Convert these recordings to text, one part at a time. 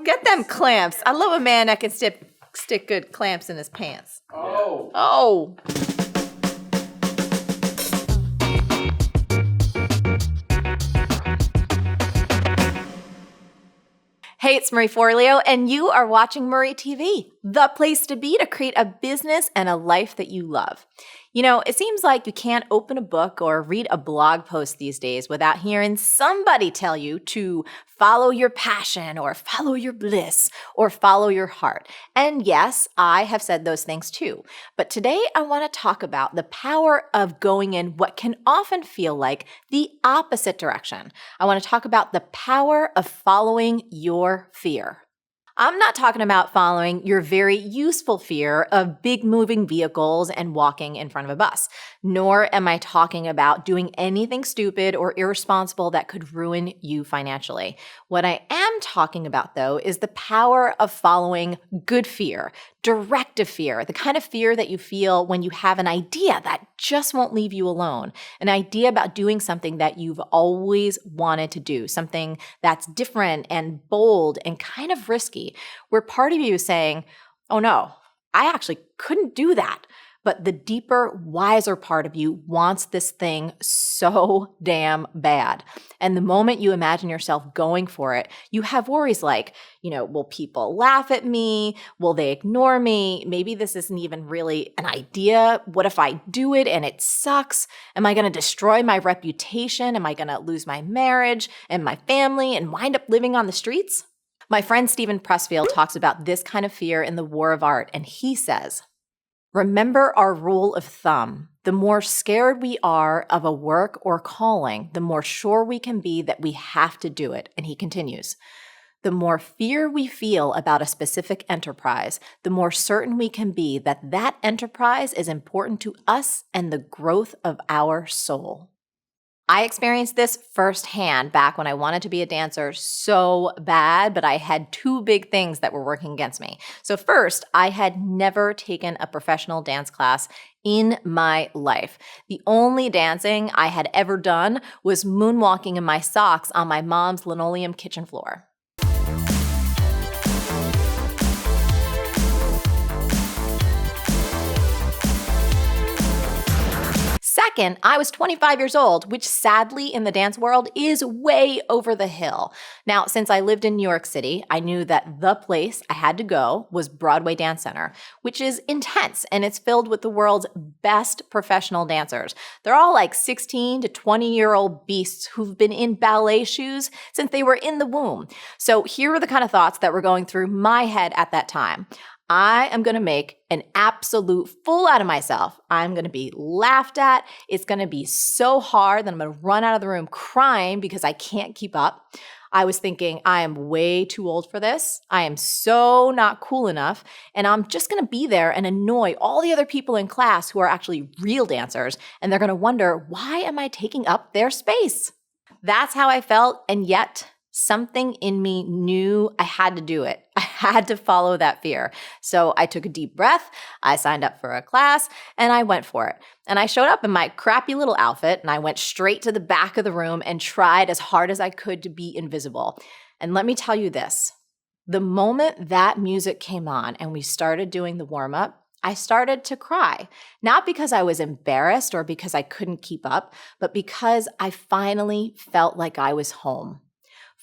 Get them clamps. I love a man that can stick good clamps in his pants. Oh. Oh. Hey, it's Marie Forleo, and you are watching Marie TV, the place to be to create a business and a life that you love. You know, it seems like you can't open a book or read a blog post these days without hearing somebody tell you to follow your passion or follow your bliss or follow your heart. And yes, I have said those things too. But today I want to talk about the power of going in what can often feel like the opposite direction. I want to talk about the power of following your fear. I'm not talking about following your very useful fear of big moving vehicles and walking in front of a bus, nor am I talking about doing anything stupid or irresponsible that could ruin you financially. What I am talking about, though, is the power of following good fear, directive fear, the kind of fear that you feel when you have an idea that just won't leave you alone, an idea about doing something that you've always wanted to do, something that's different and bold and kind of risky, where part of you is saying, oh no, I actually couldn't do that. But the deeper, wiser part of you wants this thing so damn bad. And the moment you imagine yourself going for it, you have worries like, will people laugh at me? Will they ignore me? Maybe this isn't even really an idea. What if I do it and it sucks? Am I going to destroy my reputation? Am I going to lose my marriage and my family and wind up living on the streets? My friend Stephen Pressfield talks about this kind of fear in The War of Art, and he says, remember our rule of thumb. The more scared we are of a work or calling, the more sure we can be that we have to do it. And he continues, the more fear we feel about a specific enterprise, the more certain we can be that that enterprise is important to us and the growth of our soul. I experienced this firsthand back when I wanted to be a dancer so bad, but I had two big things that were working against me. So first, I had never taken a professional dance class in my life. The only dancing I had ever done was moonwalking in my socks on my mom's linoleum kitchen floor. Second, I was 25 years old, which sadly in the dance world is way over the hill. Now, since I lived in New York City, I knew that the place I had to go was Broadway Dance Center, which is intense and it's filled with the world's best professional dancers. They're all like 16 to 20-year-old beasts who've been in ballet shoes since they were in the womb. So here are the kind of thoughts that were going through my head at that time. I am going to make an absolute fool out of myself. I'm going to be laughed at. It's going to be so hard that I'm going to run out of the room crying because I can't keep up. I was thinking, I am way too old for this. I am so not cool enough. And I'm just going to be there and annoy all the other people in class who are actually real dancers. And they're going to wonder, why am I taking up their space? That's how I felt. And yet, something in me knew I had to do it. I had to follow that fear. So I took a deep breath, I signed up for a class, and I went for it. And I showed up in my crappy little outfit, and I went straight to the back of the room and tried as hard as I could to be invisible. And let me tell you this, the moment that music came on and we started doing the warm-up, I started to cry, not because I was embarrassed or because I couldn't keep up, but because I finally felt like I was home.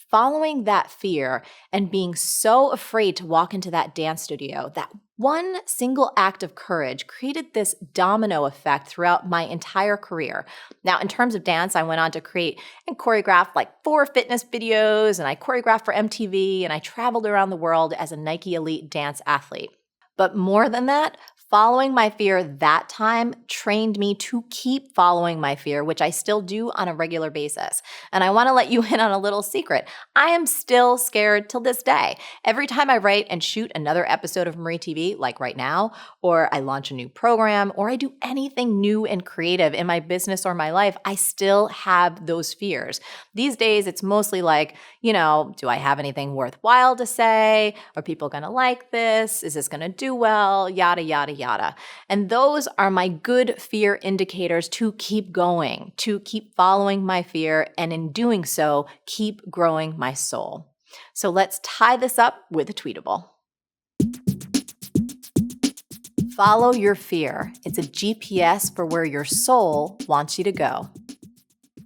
Following that fear and being so afraid to walk into that dance studio, that one single act of courage created this domino effect throughout my entire career. Now, in terms of dance, I went on to create and choreograph like 4 fitness videos, and I choreographed for MTV, and I traveled around the world as a Nike Elite dance athlete. But more than that, following my fear that time trained me to keep following my fear, which I still do on a regular basis. And I want to let you in on a little secret. I am still scared till this day. Every time I write and shoot another episode of Marie TV, like right now, or I launch a new program, or I do anything new and creative in my business or my life, I still have those fears. These days, it's mostly like, do I have anything worthwhile to say? Are people going to like this? Is this going to do well? Yada, yada, yada. And those are my good fear indicators to keep going, to keep following my fear, and in doing so, keep growing my soul. So let's tie this up with a tweetable. Follow your fear. It's a GPS for where your soul wants you to go.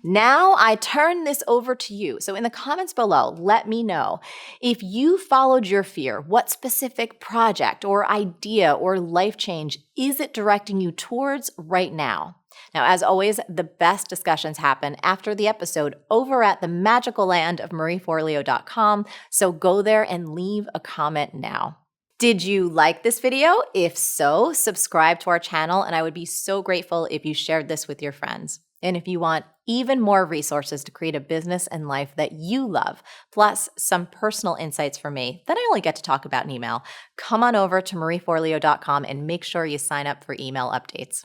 Now I turn this over to you. So in the comments below, let me know if you followed your fear. What specific project or idea or life change is it directing you towards right now? Now, as always, the best discussions happen after the episode over at the magical land of marieforleo.com. So go there and leave a comment now. Did you like this video? If so, subscribe to our channel, and I would be so grateful if you shared this with your friends. And if you want even more resources to create a business and life that you love, plus some personal insights from me that I only get to talk about in email, come on over to marieforleo.com and make sure you sign up for email updates.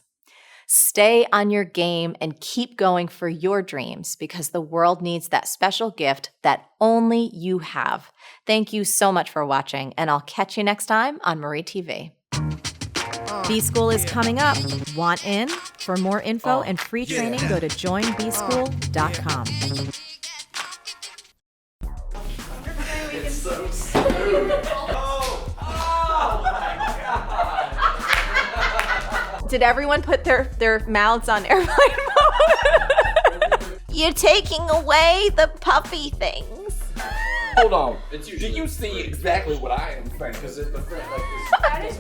Stay on your game and keep going for your dreams, because the world needs that special gift that only you have. Thank you so much for watching, and I'll catch you next time on Marie TV. B-School is coming up. Want in? For more info and free training, go to joinbschool.com. It's so smooth. Did everyone put their mouths on airplane mode? You're taking away the puffy things. Hold on. Do you see exactly what I am saying? Because it's the friend like this.